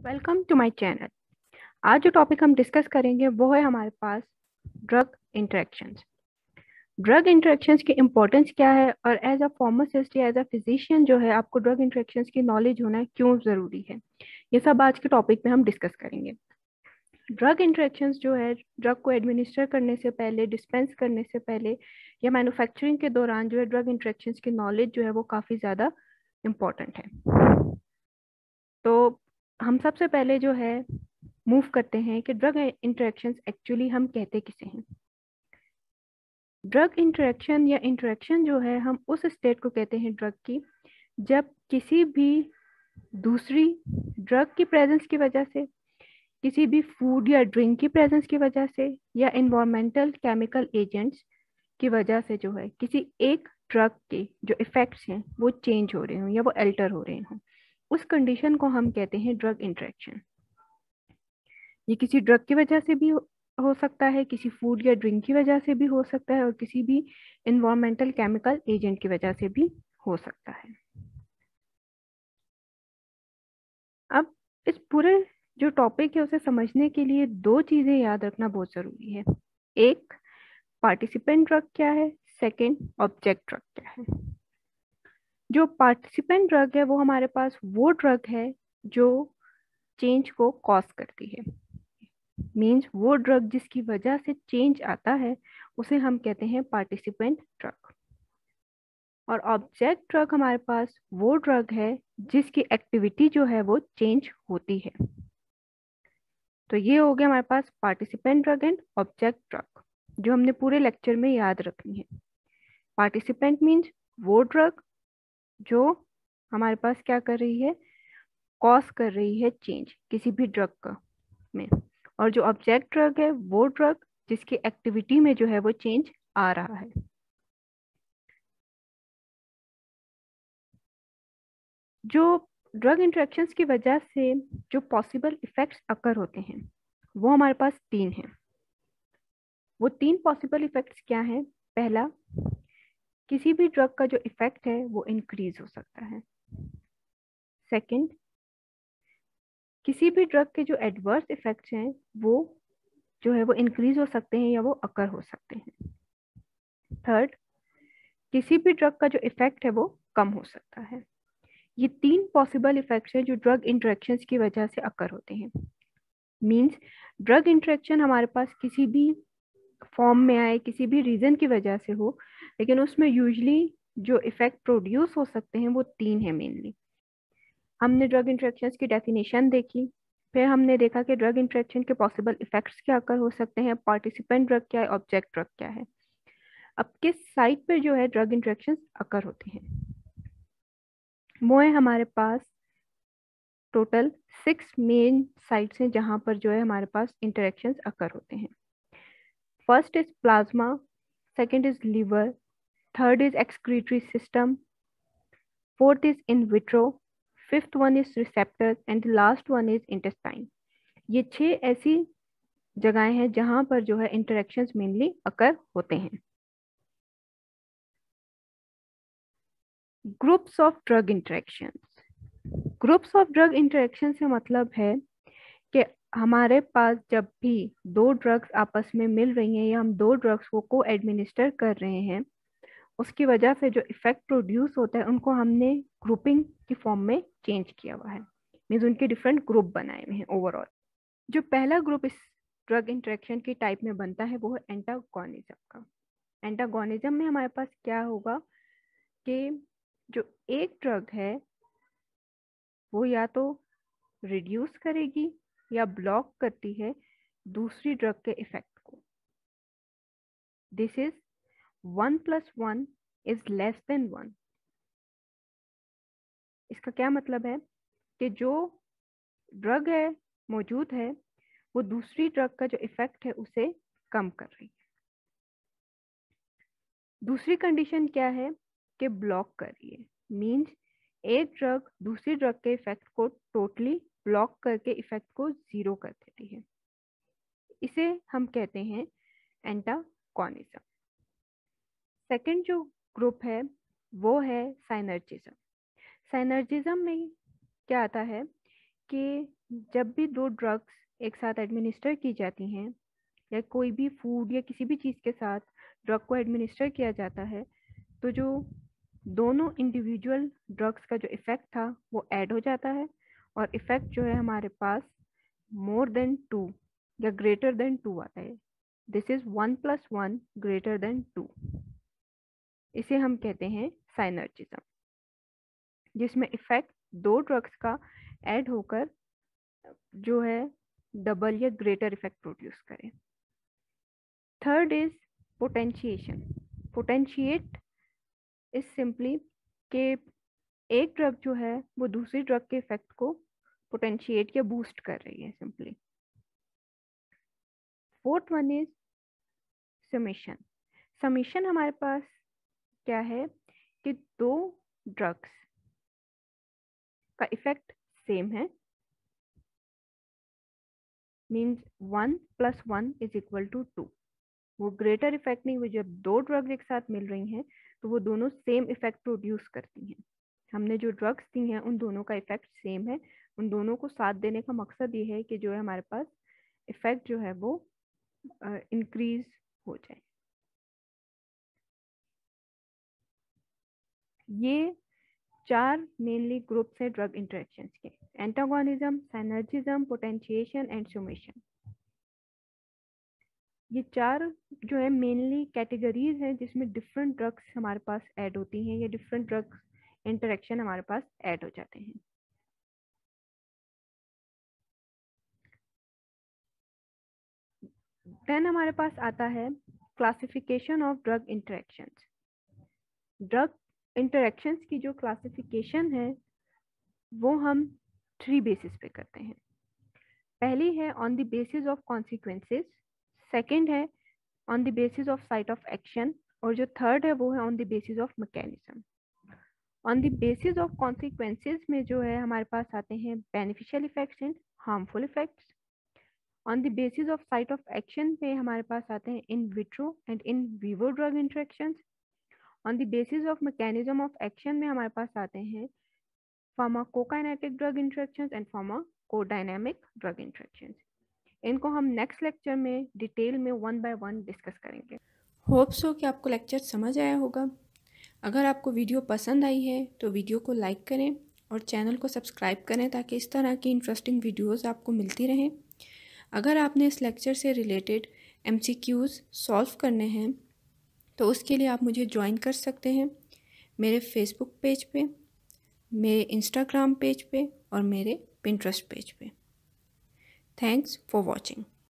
Welcome to my channel. आज जो topic हम डिस्कस करेंगे वो है हमारे पास ड्रग इंटरेक्शंस। ड्रग इंटरेक्शंस की इम्पोर्टेंस क्या है और एज अ फार्मासिस्ट या एज अ फिजिशियन जो है आपको ड्रग इंटरेक्शंस की नॉलेज होना क्यों ज़रूरी है, ये सब आज के टॉपिक में हम डिस्कस करेंगे। ड्रग इंटरेक्शंस जो है ड्रग को एडमिनिस्टर करने से पहले, डिस्पेंस करने से पहले या मैन्युफैक्चरिंग के दौरान जो है ड्रग इंटरेक्शंस की नॉलेज जो है वो काफ़ी ज़्यादा इम्पोर्टेंट है। तो हम सबसे पहले जो है मूव करते हैं कि ड्रग इंटरेक्शंस एक्चुअली हम कहते किसे हैं। ड्रग इंटरेक्शन या इंटरेक्शन जो है हम उस स्टेट को कहते हैं ड्रग की जब किसी भी दूसरी ड्रग की प्रेजेंस की वजह से, किसी भी फूड या ड्रिंक की प्रेजेंस की वजह से या इन्वायरमेंटल केमिकल एजेंट्स की वजह से जो है किसी एक ड्रग के जो इफेक्ट्स हैं वो चेंज हो रहे हों या वो अल्टर हो रहे हों, उस कंडीशन को हम कहते हैं ड्रग इंटरेक्शन। ये किसी ड्रग की वजह से भी हो सकता है, किसी फूड या ड्रिंक की वजह से भी हो सकता है और किसी भी इन्वायरमेंटल केमिकल एजेंट की वजह से भी हो सकता है। अब इस पूरे जो टॉपिक है उसे समझने के लिए दो चीजें याद रखना बहुत जरूरी है। एक, पार्टिसिपेंट ड्रग क्या है, सेकंड, ऑब्जेक्ट ड्रग क्या है। जो पार्टिसिपेंट ड्रग है वो हमारे पास वो ड्रग है जो चेंज को कॉज करती है, मीन्स वो ड्रग जिसकी वजह से चेंज आता है उसे हम कहते हैं पार्टिसिपेंट ड्रग। और ऑब्जेक्ट ड्रग हमारे पास वो ड्रग है जिसकी एक्टिविटी जो है वो चेंज होती है। तो ये हो गया हमारे पास participant drug and object drug जो हमने पूरे लेक्चर में याद रखनी है। पार्टिसिपेंट मीन्स वो ड्रग जो हमारे पास क्या कर रही है, कॉज कर रही है चेंज किसी भी ड्रग का में। और जो ऑब्जेक्ट ड्रग है वो ड्रग जिसकी एक्टिविटी में जो है वो चेंज आ रहा है। जो ड्रग इंटरेक्शंस की वजह से जो पॉसिबल इफेक्ट्स अकर होते हैं वो हमारे पास तीन हैं। वो तीन पॉसिबल इफेक्ट्स क्या हैं? पहला, किसी भी ड्रग का जो इफेक्ट है वो इंक्रीज हो सकता है। सेकंड, किसी भी ड्रग के जो एडवर्स इफेक्ट्स हैं वो जो है वो इंक्रीज हो सकते हैं या वो अकर हो सकते हैं। थर्ड, किसी भी ड्रग का जो इफेक्ट है वो कम हो सकता है। ये तीन पॉसिबल इफेक्ट्स हैं जो ड्रग इंटरेक्शंस की वजह से अकर होते हैं। मींस ड्रग इंटरेक्शन हमारे पास किसी भी फॉर्म में आए, किसी भी रीजन की वजह से हो, लेकिन उसमें यूजली जो इफेक्ट प्रोड्यूस हो सकते हैं वो तीन है मेनली। हमने ड्रग इंटरेक्शंस की डेफिनेशन देखी, फिर हमने देखा कि ड्रग इंटरेक्शन के पॉसिबल इफेक्ट्स क्या अकर हो सकते हैं, पार्टिसिपेंट ड्रग क्या है, ऑब्जेक्ट ड्रग क्या है। अब किस साइट पे जो है ड्रग इंटरेक्शंस अकर होते हैं वो है हमारे पास टोटल 6 मेन साइट्स हैं जहां पर जो है हमारे पास इंटरेक्शंस अकर होते हैं। First is plasma, second is liver, third is excretory system, fourth is in vitro, fifth one is receptors and last one is intestine. ये 6 ऐसी जगहें हैं जहां पर जो है इंटरेक्शंस मेनली अकर होते हैं। Groups of drug interactions. Groups of drug interaction से मतलब है कि हमारे पास जब भी दो ड्रग्स आपस में मिल रही हैं या हम दो ड्रग्स को एडमिनिस्टर कर रहे हैं, उसकी वजह से जो इफेक्ट प्रोड्यूस होता है उनको हमने ग्रुपिंग की फॉर्म में चेंज किया हुआ है, मीन्स उनके डिफरेंट ग्रुप बनाए हुए हैं ओवरऑल। जो पहला ग्रुप इस ड्रग इंटरेक्शन की टाइप में बनता है वो है एंटागोनिज्म का। एंटागोनिज्म में हमारे पास क्या होगा कि जो एक ड्रग है वो या तो रिड्यूस करेगी या ब्लॉक करती है दूसरी ड्रग के इफेक्ट को। This is 1 + 1 is less than 1। इसका क्या मतलब है कि जो ड्रग है मौजूद है वो दूसरी ड्रग का जो इफेक्ट है उसे कम कर रही है। दूसरी कंडीशन क्या है कि ब्लॉक कर रही है, मींस एक ड्रग दूसरी ड्रग के इफेक्ट को टोटली ब्लॉक करके इफेक्ट को जीरो कर देती है। इसे हम कहते हैं एंटागोनिज्म। सेकंड जो ग्रुप है वो है साइनर्जिज्म। साइनर्जिज्म में क्या आता है कि जब भी दो ड्रग्स एक साथ एडमिनिस्टर की जाती हैं या कोई भी फूड या किसी भी चीज़ के साथ ड्रग को एडमिनिस्टर किया जाता है, तो जो दोनों इंडिविजुअल ड्रग्स का जो इफ़ेक्ट था वो ऐड हो जाता है और इफ़ेक्ट जो है हमारे पास मोर देन 2 या ग्रेटर देन 2 आता है। This is 1 + 1 greater than 2। इसे हम कहते हैं साइनर्जिज्म, जिसमें इफ़ेक्ट दो ड्रग्स का ऐड होकर जो है डबल या ग्रेटर इफेक्ट प्रोड्यूस करे। Third is potentiation. Potentiate is simply कि एक ड्रग जो है वो दूसरी ड्रग के इफेक्ट को पोटेंशिएट या बूस्ट कर रही है simply. Fourth one is summation. Summation हमारे पास क्या है कि दो ड्रग्स का इफेक्ट सेम है, मीन्स 1 + 1 = 2। वो ग्रेटर इफेक्ट नहीं हुई। जब दो ड्रग्स एक साथ मिल रही हैं तो वो दोनों सेम इफेक्ट प्रोड्यूस करती हैं। हमने जो ड्रग्स दी हैं उन दोनों का इफेक्ट सेम है। उन दोनों को साथ देने का मकसद ये है कि जो है हमारे पास इफेक्ट जो है वो इंक्रीज हो जाए। ये चार मेनली ग्रुप्स है ड्रग इंटरेक्शंस के: एंटागोनिज्म, साइनर्जिज्म, पोटेंशिएशन एंड समेशन। ये चार जो है मेनली कैटेगरीज हैं जिसमें डिफरेंट ड्रग्स हमारे पास ऐड होती हैं या डिफरेंट ड्रग्स इंटरेक्शन हमारे पास ऐड हो जाते हैं। देन हमारे पास आता है classification of drug interactions. Drug interactions की जो क्लासिफिकेशन है वो हम 3 बेसिस पे करते हैं। पहली है on the basis of consequences, second है on the basis of site of action, और जो थर्ड है वो है on the basis of mechanism. On the basis of consequences में जो है हमारे पास आते हैं beneficial effects and harmful effects. On the basis of site of action पे हमारे पास आते हैं in vitro and in vivo drug interactions. On the basis of mechanism of action में हमारे पास आते हैं pharmacokinetic drug interactions and pharmacodynamic drug interactions. इनको हम नेक्स्ट लेक्चर में डिटेल में 1 by 1 डिस्कस करेंगे। होप सो कि आपको लेक्चर समझ आया होगा। अगर आपको वीडियो पसंद आई है तो वीडियो को लाइक करें और चैनल को सब्सक्राइब करें ताकि इस तरह की इंटरेस्टिंग वीडियोस आपको मिलती रहें। अगर आपने इस लेक्चर से रिलेटेड MCQs सॉल्व करने हैं तो उसके लिए आप मुझे ज्वाइन कर सकते हैं मेरे फेसबुक पेज पे, मेरे इंस्टाग्राम पेज पे और मेरे पिंटरेस्ट पेज पे। Thanks for watching.